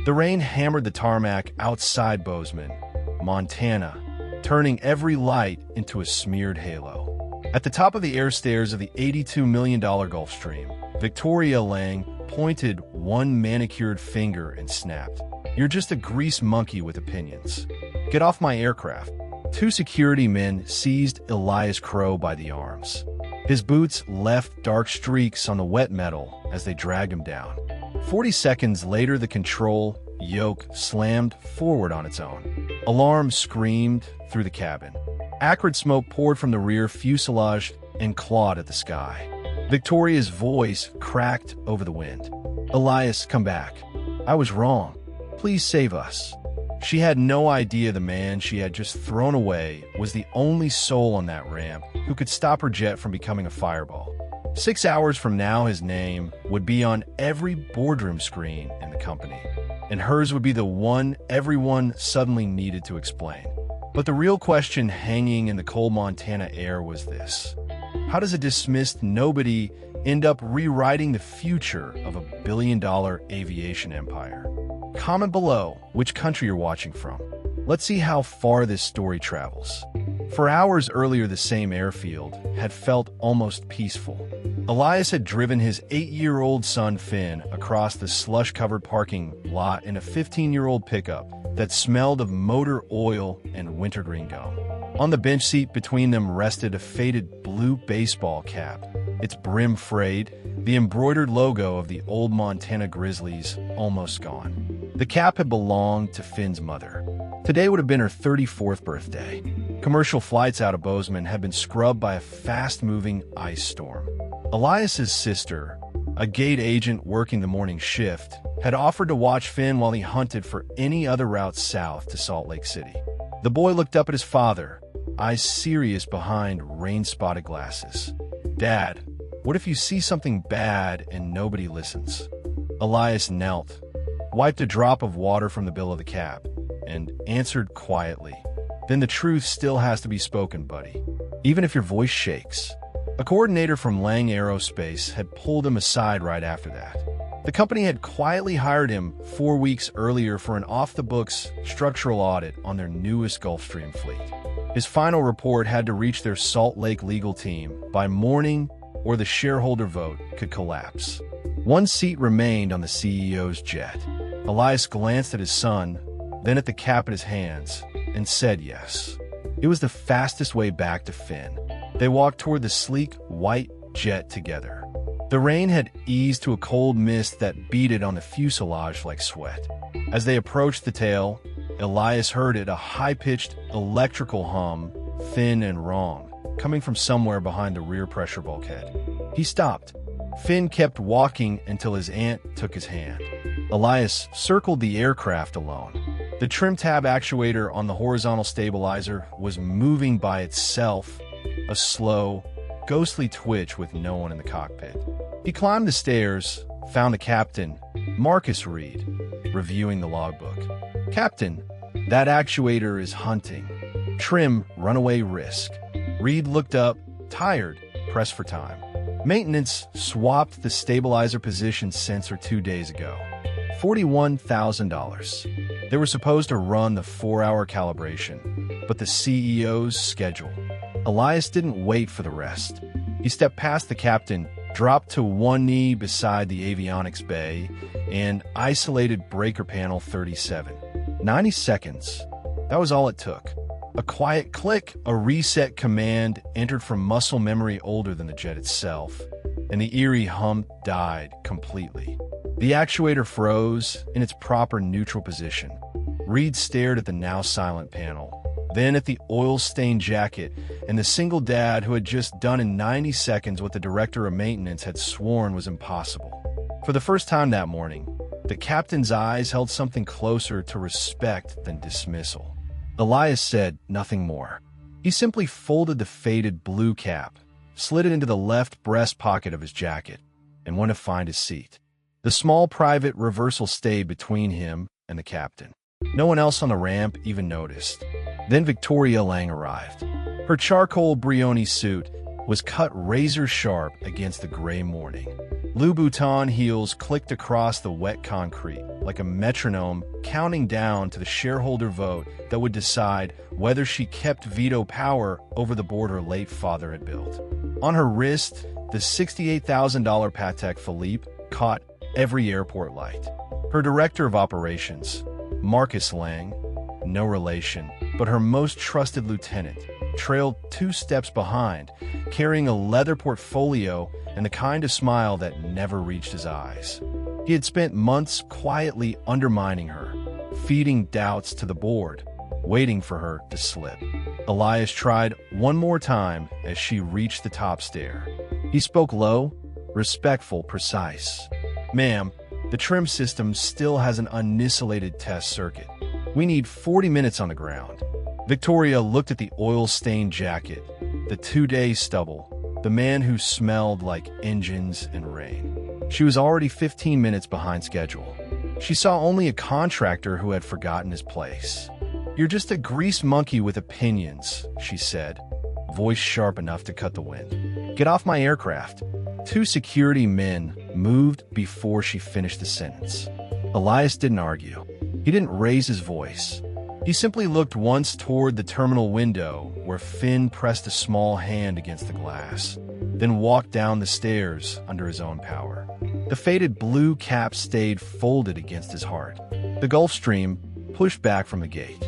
The rain hammered the tarmac outside Bozeman, Montana, turning every light into a smeared halo. At the top of the air stairs of the $82 million Gulfstream, Victoria Lang pointed one manicured finger and snapped, "You're just a grease monkey with opinions. Get off my aircraft." Two security men seized Elias Crow by the arms. His boots left dark streaks on the wet metal as they dragged him down. 40 seconds later, the control yoke slammed forward on its own. Alarm screamed through the cabin. Acrid smoke poured from the rear fuselage and clawed at the sky. Victoria's voice cracked over the wind. "Elias, come back. I was wrong. Please save us." She had no idea the man she had just thrown away was the only soul on that ramp who could stop her jet from becoming a fireball. 6 hours from now, his name would be on every boardroom screen in the company, and hers would be the one everyone suddenly needed to explain. But the real question hanging in the cold Montana air was this: how does a dismissed nobody end up rewriting the future of a billion-dollar aviation empire? Comment below which country you're watching from. Let's see how far this story travels. For hours earlier, the same airfield had felt almost peaceful. Elias had driven his 8-year-old son Finn across the slush-covered parking lot in a 15-year-old pickup that smelled of motor oil and wintergreen gum. On the bench seat between them rested a faded blue baseball cap, its brim frayed, the embroidered logo of the old Montana Grizzlies almost gone. The cap had belonged to Finn's mother. Today would have been her 34th birthday. Commercial flights out of Bozeman had been scrubbed by a fast-moving ice storm. Elias's sister, a gate agent working the morning shift, had offered to watch Finn while he hunted for any other route south to Salt Lake City. The boy looked up at his father, eyes serious behind rain-spotted glasses. "Dad, what if you see something bad and nobody listens?" Elias knelt, wiped a drop of water from the bill of the cap, and answered quietly, "Then the truth still has to be spoken, buddy, even if your voice shakes." A coordinator from Lang Aerospace had pulled him aside right after that. The company had quietly hired him 4 weeks earlier for an off-the-books structural audit on their newest Gulfstream fleet. His final report had to reach their Salt Lake legal team by morning, or the shareholder vote could collapse. One seat remained on the CEO's jet. Elias glanced at his son, then at the cap in his hands, and said yes. It was the fastest way back to Finn. They walked toward the sleek, white jet together. The rain had eased to a cold mist that beaded on the fuselage like sweat. As they approached the tail, Elias heard it, a high-pitched electrical hum, thin and wrong, coming from somewhere behind the rear pressure bulkhead. He stopped. Finn kept walking until his aunt took his hand. Elias circled the aircraft alone. The trim tab actuator on the horizontal stabilizer was moving by itself, a slow, ghostly twitch with no one in the cockpit. He climbed the stairs, found the captain, Marcus Reed, reviewing the logbook. "Captain, that actuator is hunting. Trim, runaway risk." Reed looked up, tired, pressed for time. "Maintenance swapped the stabilizer position sensor 2 days ago. $41,000. They were supposed to run the 4-hour calibration, but the CEO's schedule." Elias didn't wait for the rest. He stepped past the captain, dropped to one knee beside the avionics bay, and isolated breaker panel 37. 90 seconds. That was all it took. A quiet click, a reset command entered from muscle memory older than the jet itself, and the eerie hum died completely. The actuator froze in its proper neutral position. Reed stared at the now silent panel, then at the oil-stained jacket and the single dad who had just done in 90 seconds what the director of maintenance had sworn was impossible. For the first time that morning, the captain's eyes held something closer to respect than dismissal. Elias said nothing more. He simply folded the faded blue cap, slid it into the left breast pocket of his jacket, and went to find his seat. The small private reversal stayed between him and the captain. No one else on the ramp even noticed. Then Victoria Lang arrived. Her charcoal Brioni suit was cut razor-sharp against the gray morning. Louboutin heels clicked across the wet concrete like a metronome, counting down to the shareholder vote that would decide whether she kept veto power over the board her late father had built. On her wrist, the $68,000 Patek Philippe caught every airport light. Her director of operations, Marcus Lang, no relation, but her most trusted lieutenant, trailed 2 steps behind, carrying a leather portfolio and the kind of smile that never reached his eyes. He had spent months quietly undermining her, feeding doubts to the board, waiting for her to slip. Elias tried one more time as she reached the top stair. He spoke low, respectful, precise. "Ma'am, the trim system still has an uninsulated test circuit. We need 40 minutes on the ground." Victoria looked at the oil-stained jacket, the 2-day stubble, the man who smelled like engines and rain. She was already 15 minutes behind schedule. She saw only a contractor who had forgotten his place. "You're just a grease monkey with opinions," she said, voice sharp enough to cut the wind. "Get off my aircraft." 2 security men moved before she finished the sentence. Elias didn't argue. He didn't raise his voice. He simply looked once toward the terminal window where Finn pressed a small hand against the glass, then walked down the stairs under his own power. The faded blue cap stayed folded against his heart. The Gulfstream pushed back from the gate.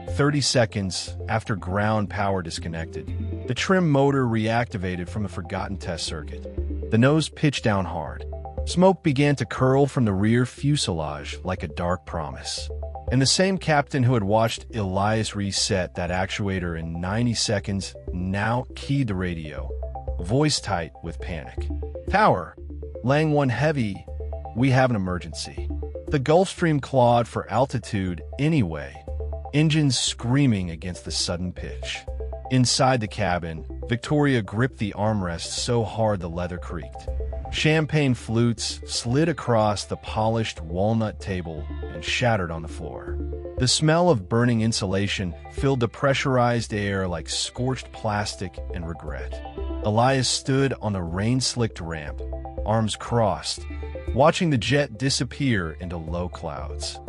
30 seconds after ground power disconnected, the trim motor reactivated from the forgotten test circuit. The nose pitched down hard. Smoke began to curl from the rear fuselage like a dark promise. And the same captain who had watched Elias reset that actuator in 90 seconds now keyed the radio, voice tight with panic. "Tower, Lang 1 Heavy, we have an emergency." The Gulfstream clawed for altitude anyway, engines screaming against the sudden pitch. Inside the cabin, Victoria gripped the armrest so hard the leather creaked. Champagne flutes slid across the polished walnut table and shattered on the floor. The smell of burning insulation filled the pressurized air like scorched plastic and regret. Elias stood on the rain-slicked ramp, arms crossed, watching the jet disappear into low clouds.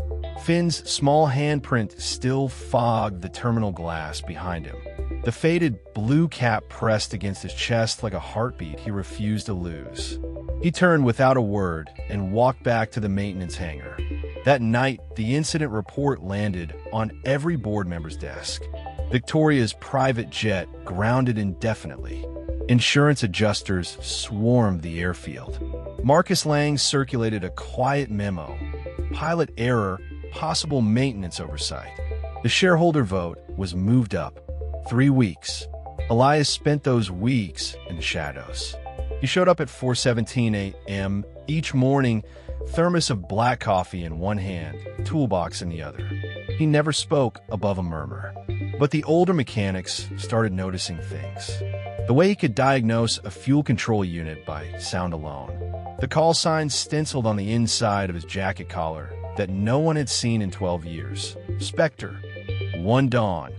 Finn's small handprint still fogged the terminal glass behind him. The faded blue cap pressed against his chest like a heartbeat he refused to lose. He turned without a word and walked back to the maintenance hangar. That night, the incident report landed on every board member's desk. Victoria's private jet grounded indefinitely. Insurance adjusters swarmed the airfield. Marcus Lang circulated a quiet memo. Pilot error, possible maintenance oversight. The shareholder vote was moved up 3 weeks. Elias spent those weeks in the shadows. He showed up at 4:17 a.m. each morning, thermos of black coffee in one hand, toolbox in the other. He never spoke above a murmur. But the older mechanics started noticing things. The way he could diagnose a fuel control unit by sound alone. The call sign stenciled on the inside of his jacket collar that no one had seen in 12 years. Spectre. One dawn,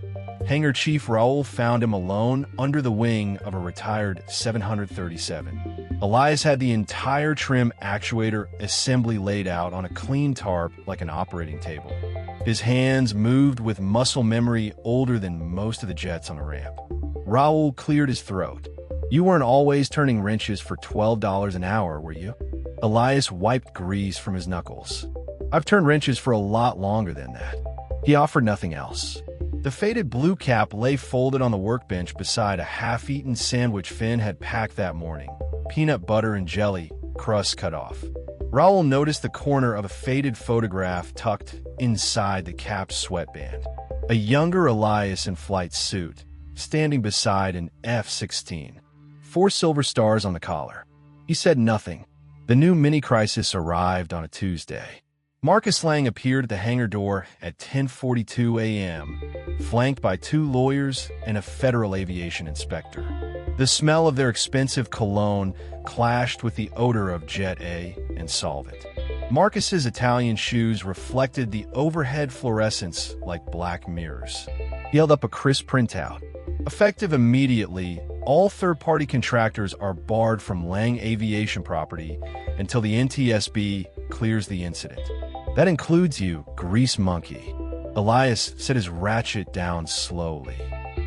Hangar Chief Raoul found him alone under the wing of a retired 737. Elias had the entire trim actuator assembly laid out on a clean tarp like an operating table. His hands moved with muscle memory older than most of the jets on the ramp. Raoul cleared his throat. "You weren't always turning wrenches for $12 an hour, were you?" Elias wiped grease from his knuckles. "I've turned wrenches for a lot longer than that." He offered nothing else. The faded blue cap lay folded on the workbench beside a half-eaten sandwich Finn had packed that morning. Peanut butter and jelly, crust cut off. Raoul noticed the corner of a faded photograph tucked inside the cap's sweatband. A younger Elias in flight suit, standing beside an F-16. 4 silver stars on the collar. He said nothing. The new mini-crisis arrived on a Tuesday. Marcus Lang appeared at the hangar door at 10:42 a.m., flanked by 2 lawyers and a federal aviation inspector. The smell of their expensive cologne clashed with the odor of Jet A and Solvent. Marcus's Italian shoes reflected the overhead fluorescence like black mirrors. He held up a crisp printout. Effective immediately, All third-party contractors are barred from Lang Aviation property until the NTSB clears the incident. That includes you, grease monkey. Elias set his ratchet down slowly.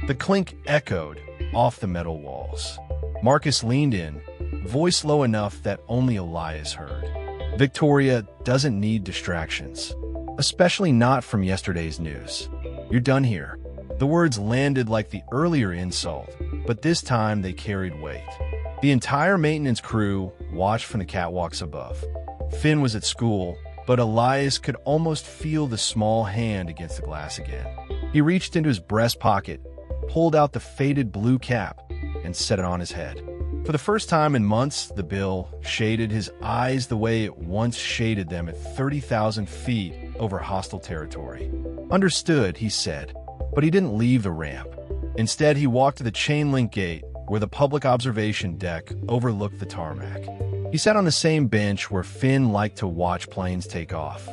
The clink echoed off the metal walls. Marcus leaned in, voice low enough that only Elias heard. Victoria doesn't need distractions, especially not from yesterday's news. You're done here. The words landed like the earlier insult, but this time they carried weight. The entire maintenance crew watched from the catwalks above. Finn was at school, but Elias could almost feel the small hand against the glass again. He reached into his breast pocket, pulled out the faded blue cap, and set it on his head. For the first time in months, the bill shaded his eyes the way it once shaded them at 30,000 feet over hostile territory. Understood, he said, but he didn't leave the ramp. Instead, he walked to the chain-link gate where the public observation deck overlooked the tarmac. He sat on the same bench where Finn liked to watch planes take off.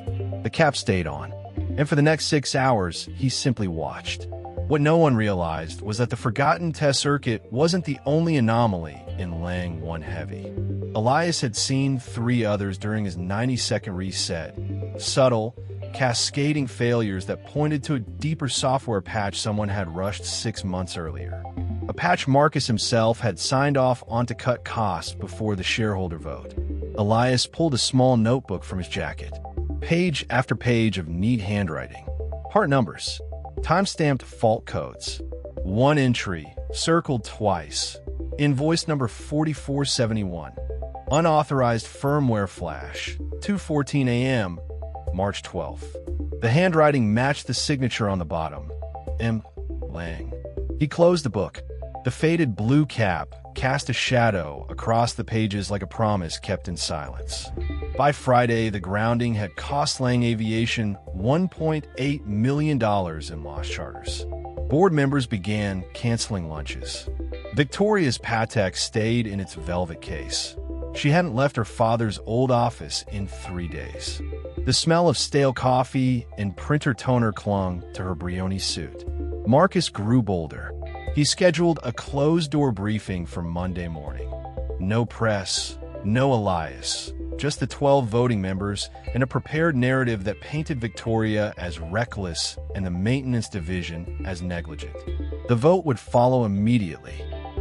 The cap stayed on, and for the next 6 hours, he simply watched. What no one realized was that the forgotten test circuit wasn't the only anomaly in Lang 1 Heavy. Elias had seen 3 others during his 90-second reset. Subtle, cascading failures that pointed to a deeper software patch someone had rushed 6 months earlier. A patch Marcus himself had signed off on to cut costs before the shareholder vote. Elias pulled a small notebook from his jacket. Page after page of neat handwriting. Part numbers. Time-stamped fault codes. 1 entry, circled twice. Invoice number 4471. Unauthorized firmware flash. 2:14 a.m., March 12th. The handwriting matched the signature on the bottom. M. Lang. He closed the book. The faded blue cap cast a shadow across the pages like a promise kept in silence. By Friday, the grounding had cost Lang Aviation $1.8 million in lost charters. Board members began canceling lunches. Victoria's Patek stayed in its velvet case. She hadn't left her father's old office in 3 days. The smell of stale coffee and printer toner clung to her Brioni suit. Marcus grew bolder. He scheduled a closed-door briefing for Monday morning. No press, no Elias, just the 12 voting members and a prepared narrative that painted Victoria as reckless and the maintenance division as negligent. The vote would follow immediately.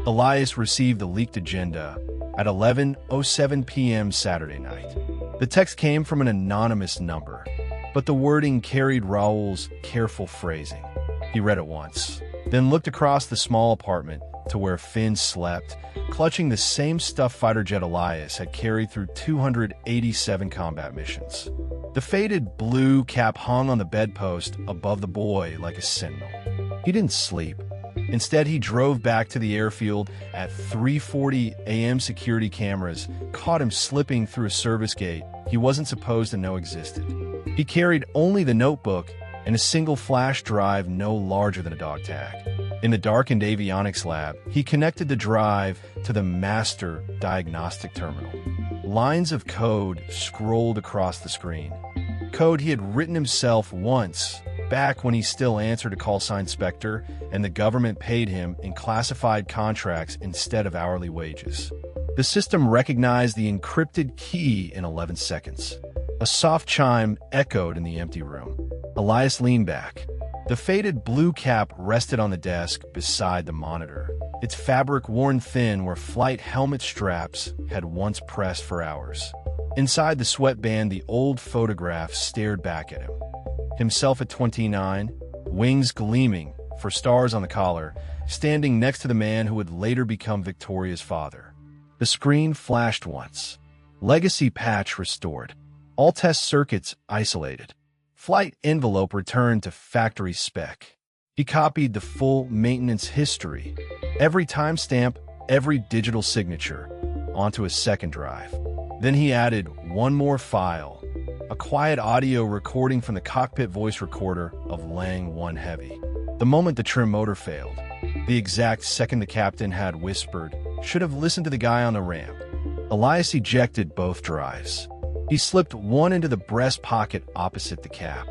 Elias received the leaked agenda at 11:07 p.m. Saturday night. The text came from an anonymous number, but the wording carried Raoul's careful phrasing. He read it once, then looked across the small apartment to where Finn slept, clutching the same stuffed fighter jet Elias had carried through 287 combat missions. The faded blue cap hung on the bedpost above the boy like a sentinel. He didn't sleep. Instead, he drove back to the airfield at 3:40 a.m. Security cameras caught him slipping through a service gate he wasn't supposed to know existed. He carried only the notebook and a single flash drive no larger than a dog tag. In the darkened avionics lab, he connected the drive to the master diagnostic terminal. Lines of code scrolled across the screen. Code he had written himself once, back when he still answered a call sign Spectre and the government paid him in classified contracts instead of hourly wages. The system recognized the encrypted key in 11 seconds. A soft chime echoed in the empty room. Elias leaned back. The faded blue cap rested on the desk beside the monitor, its fabric worn thin where flight helmet straps had once pressed for hours. Inside the sweatband, the old photograph stared back at him. Himself at 29, wings gleaming for stars on the collar, standing next to the man who would later become Victoria's father. The screen flashed once. Legacy patch restored. All test circuits isolated. Flight envelope returned to factory spec. He copied the full maintenance history, every timestamp, every digital signature, onto a second drive. Then he added one more file, a quiet audio recording from the cockpit voice recorder of Lang 1 Heavy. The moment the trim motor failed, the exact second the captain had whispered, should have listened to the guy on the ramp. Elias ejected both drives. He slipped one into the breast pocket opposite the cap.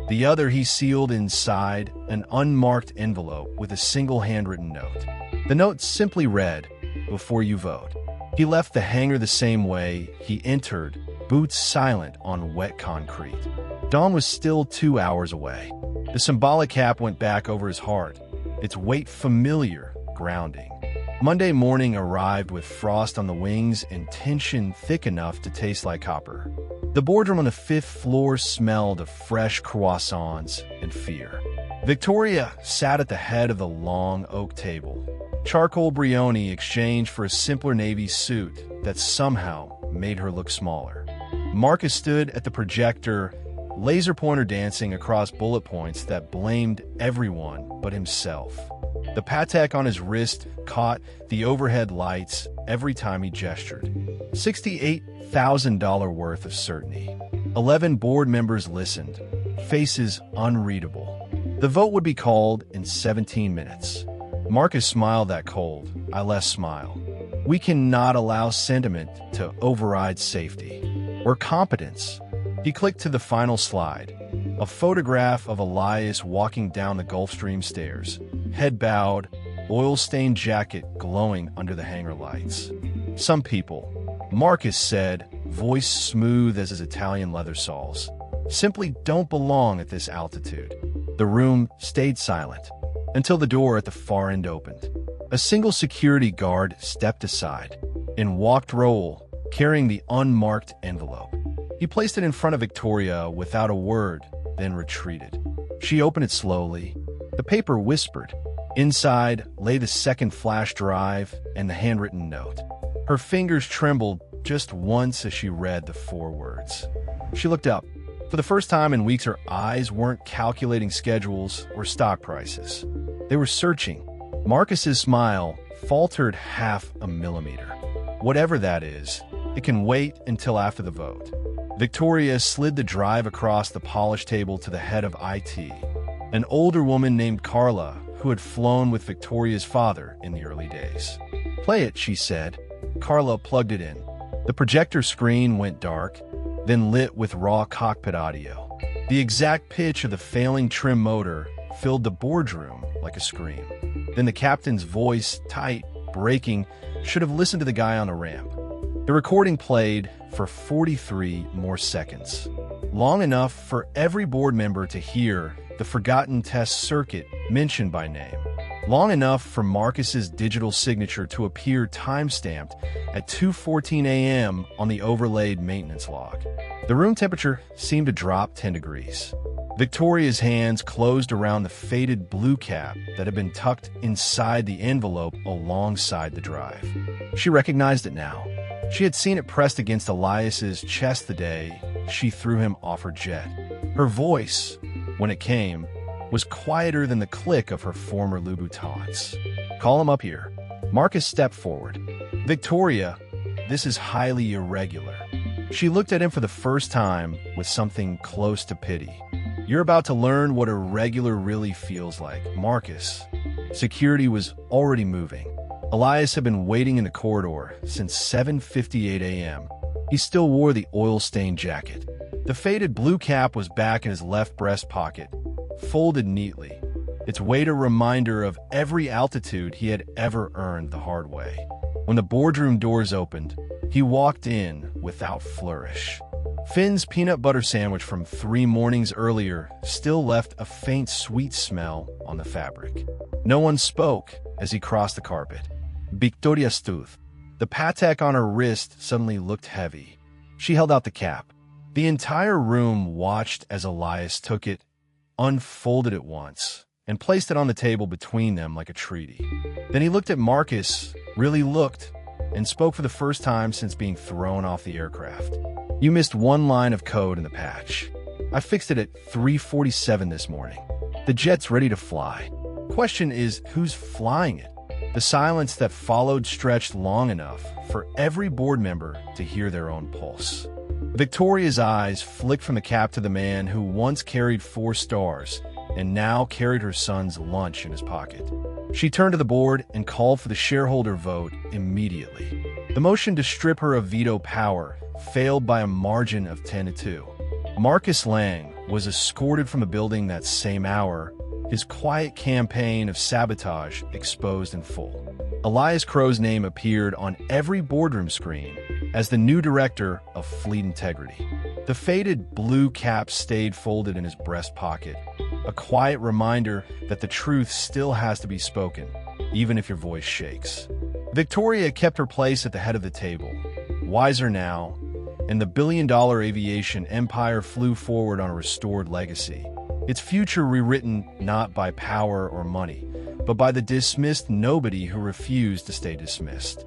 The other he sealed inside an unmarked envelope with a single handwritten note. The note simply read, "Before you vote." He left the hangar the same way he entered, boots silent on wet concrete. Dawn was still 2 hours away. The symbolic cap went back over his heart, its weight familiar, grounding. Monday morning arrived with frost on the wings and tension thick enough to taste like copper. The boardroom on the 5th floor smelled of fresh croissants and fear. Victoria sat at the head of the long oak table. Charcoal brioni exchanged for a simpler navy suit that somehow made her look smaller. Marcus stood at the projector, laser pointer dancing across bullet points that blamed everyone but himself. The Patek on his wrist caught the overhead lights every time he gestured. $68,000 worth of certainty. 11 board members listened, faces unreadable. The vote would be called in 17 minutes. Marcus smiled that cold, eyeless smile. We cannot allow sentiment to override safety or competence. He clicked to the final slide, a photograph of Elias walking down the Gulfstream stairs, head bowed, oil-stained jacket glowing under the hangar lights. Some people, Marcus said, voice smooth as his Italian leather soles, simply don't belong at this altitude. The room stayed silent until the door at the far end opened. A single security guard stepped aside and walked Raoul, carrying the unmarked envelope. He placed it in front of Victoria without a word, then retreated. She opened it slowly. The paper whispered. Inside lay the second flash drive and the handwritten note. Her fingers trembled just once as she read the 4 words. She looked up. For the first time in weeks, her eyes weren't calculating schedules or stock prices. They were searching. Marcus's smile faltered half a millimeter. Whatever that is, it can wait until after the vote. Victoria slid the drive across the polished table to the head of IT, an older woman named Carla who had flown with Victoria's father in the early days. "Play it," she said. Carla plugged it in. The projector screen went dark, then lit with raw cockpit audio. The exact pitch of the failing trim motor filled the boardroom like a scream. Then the captain's voice, tight, breaking, should have listened to the guy on the ramp. The recording played for 43 more seconds, long enough for every board member to hear the forgotten test circuit mentioned by name, long enough for Marcus's digital signature to appear time-stamped at 2:14 a.m. on the overlaid maintenance log. The room temperature seemed to drop 10 degrees. Victoria's hands closed around the faded blue cap that had been tucked inside the envelope alongside the drive. She recognized it now. She had seen it pressed against Elias's chest the day she threw him off her jet. Her voice, when it came, was quieter than the click of her former Louboutins. "Call him up here." Marcus stepped forward. "Victoria, this is highly irregular." She looked at him for the first time with something close to pity. "You're about to learn what irregular really feels like, Marcus." Security was already moving. Elias had been waiting in the corridor since 7:58 a.m. He still wore the oil-stained jacket. The faded blue cap was back in his left breast pocket, folded neatly, its weight a reminder of every altitude he had ever earned the hard way. When the boardroom doors opened, he walked in without flourish. Finn's peanut butter sandwich from 3 mornings earlier still left a faint sweet smell on the fabric. No one spoke as he crossed the carpet. Victoria stood. The Patek on her wrist suddenly looked heavy. She held out the cap. The entire room watched as Elias took it, unfolded it once, and placed it on the table between them like a treaty. Then he looked at Marcus, really looked, and spoke for the first time since being thrown off the aircraft. "You missed one line of code in the patch. I fixed it at 3:47 this morning. The jet's ready to fly. Question is, who's flying it?" The silence that followed stretched long enough for every board member to hear their own pulse. Victoria's eyes flicked from the cap to the man who once carried 4 stars and now carried her son's lunch in his pocket. She turned to the board and called for the shareholder vote immediately. The motion to strip her of veto power failed by a margin of 10-2. Marcus Lang was escorted from the building that same hour, his quiet campaign of sabotage exposed in full. Elias Crow's name appeared on every boardroom screen as the new director of Fleet Integrity. The faded blue cap stayed folded in his breast pocket, a quiet reminder that the truth still has to be spoken, even if your voice shakes. Victoria kept her place at the head of the table, wiser now, and the billion-dollar aviation empire flew forward on a restored legacy, its future rewritten not by power or money, but by the dismissed nobody who refused to stay dismissed.